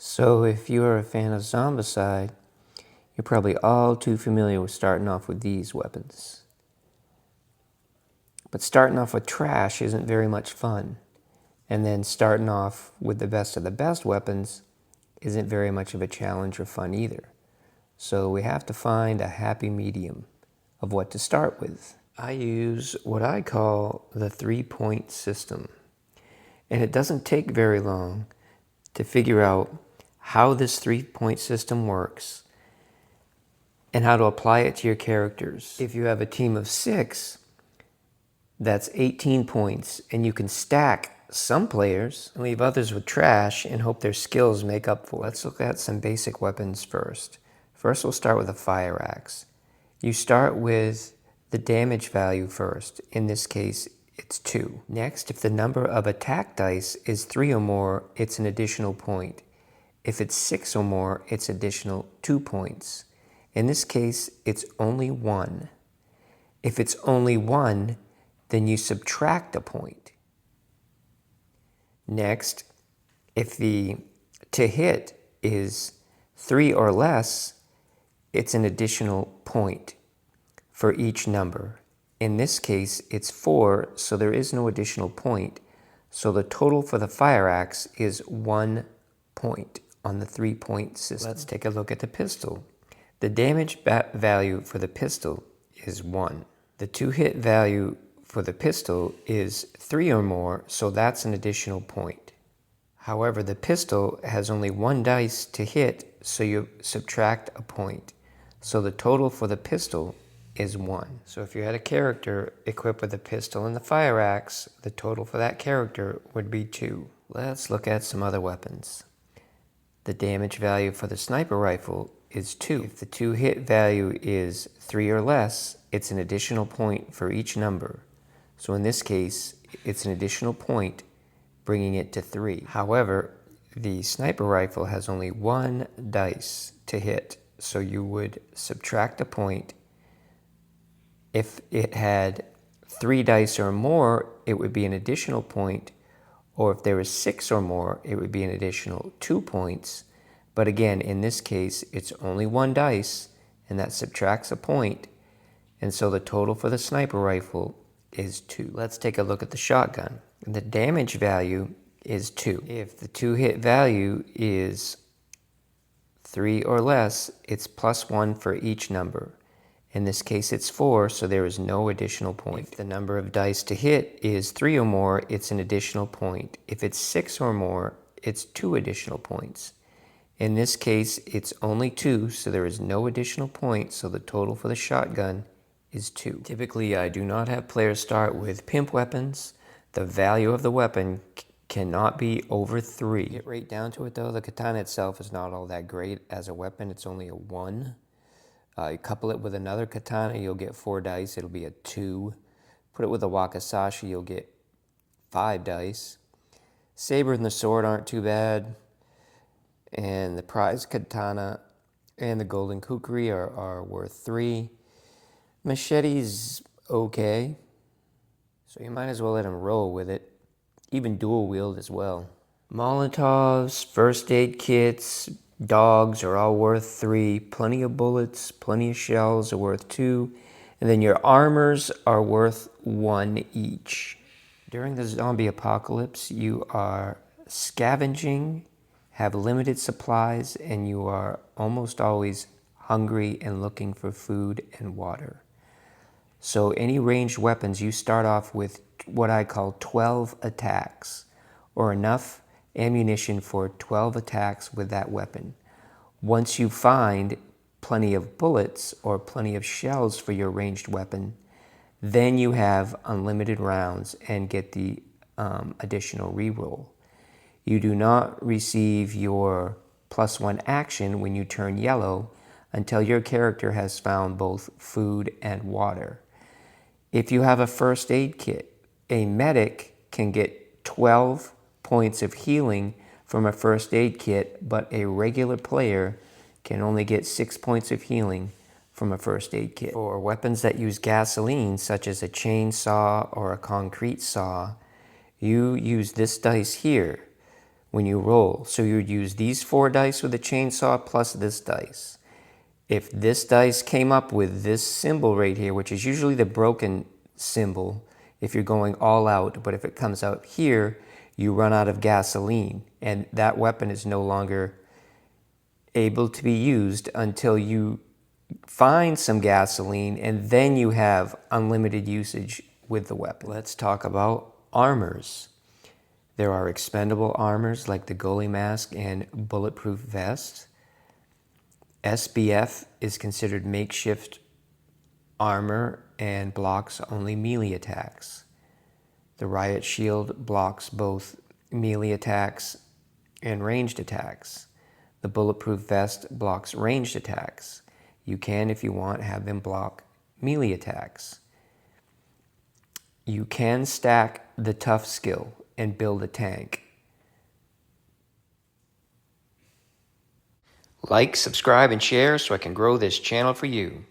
So if you're a fan of Zombicide, you're probably all too familiar with starting off with these weapons. But starting off with trash isn't very much fun. And then starting off with the best of the best weapons isn't very much of a challenge or fun either. So we have to find a happy medium of what to start with. I use what I call the 3-point system. And it doesn't take very long to figure out how this 3-point system works and how to apply it to your characters. If you have a team of 6, that's 18 points, and you can stack some players and leave others with trash and hope their skills make up for it. Let's look at some basic weapons first. First, we'll start with a fire axe. You start with the damage value first. In this case, it's 2. Next, if the number of attack dice is 3 or more, it's an additional point. If it's 6 or more, it's additional 2 points. In this case, it's only 1. If it's only 1, then you subtract a point. Next, if the to hit is 3 or less, it's an additional point for each number. In this case, it's 4, so there is no additional point. So the total for the fire axe is 1 point on the 3-point system. Let's take a look at the pistol. The damage value for the pistol is 1. The to-hit value for the pistol is 3 or more, so that's an additional point. However, the pistol has only 1 dice to hit, so you subtract a point. So the total for the pistol is 1. So if you had a character equipped with a pistol and the fire axe, the total for that character would be 2. Let's look at some other weapons. The damage value for the sniper rifle is 2. If the to-hit value is 3 or less, it's an additional point for each number. So in this case, it's an additional point, bringing it to 3. However, the sniper rifle has only 1 dice to hit, so you would subtract a point. If it had 3 dice or more, it would be an additional point, or if there was 6 or more, it would be an additional 2 points. But again, in this case, it's only 1 dice, and that subtracts a point, and so the total for the sniper rifle is 2. Let's take a look at the shotgun. The damage value is 2. If the to-hit value is 3 or less, it's +1 for each number. In this case, it's 4, so there is no additional point. If the number of dice to hit is 3 or more, it's an additional point. If it's 6 or more, it's 2 additional points. In this case, it's only 2, so there is no additional point, so the total for the shotgun is 2. Typically, I do not have players start with pimp weapons. The value of the weapon cannot be over 3. Get right down to it though, the katana itself is not all that great as a weapon. It's only a 1. You couple it with another katana, you'll get 4 dice. It'll be a 2. Put it with a wakizashi, you'll get 5 dice. Saber and the sword aren't too bad. And the prize katana and the golden kukri are worth 3. Machete's okay, so you might as well let him roll with it. Even dual wield as well. Molotovs, first aid kits, dogs are all worth 3. Plenty of bullets, plenty of shells are worth 2. And then your armors are worth 1 each. During the zombie apocalypse, you are scavenging, have limited supplies, and you are almost always hungry and looking for food and water. So any ranged weapons, you start off with what I call 12 attacks, or enough ammunition for 12 attacks with that weapon. Once you find plenty of bullets or plenty of shells for your ranged weapon, then you have unlimited rounds and get the additional reroll. You do not receive your +1 action when you turn yellow until your character has found both food and water. If you have a first aid kit, a medic can get 12 points of healing from a first aid kit, but a regular player can only get 6 points of healing from a first aid kit. For weapons that use gasoline, such as a chainsaw or a concrete saw, you use this dice here, when you roll. So you would use these 4 dice with the chainsaw plus this dice. If this dice came up with this symbol right here, which is usually the broken symbol if you're going all out, but if it comes out here, you run out of gasoline, and that weapon is no longer able to be used until you find some gasoline, and then you have unlimited usage with the weapon. Let's talk about armors. There are expendable armors like the goalie mask and bulletproof vest. SBF is considered makeshift armor and blocks only melee attacks. The riot shield blocks both melee attacks and ranged attacks. The bulletproof vest blocks ranged attacks. You can, if you want, have them block melee attacks. You can stack the tough skill and build a tank. Like, subscribe, and share so I can grow this channel for you.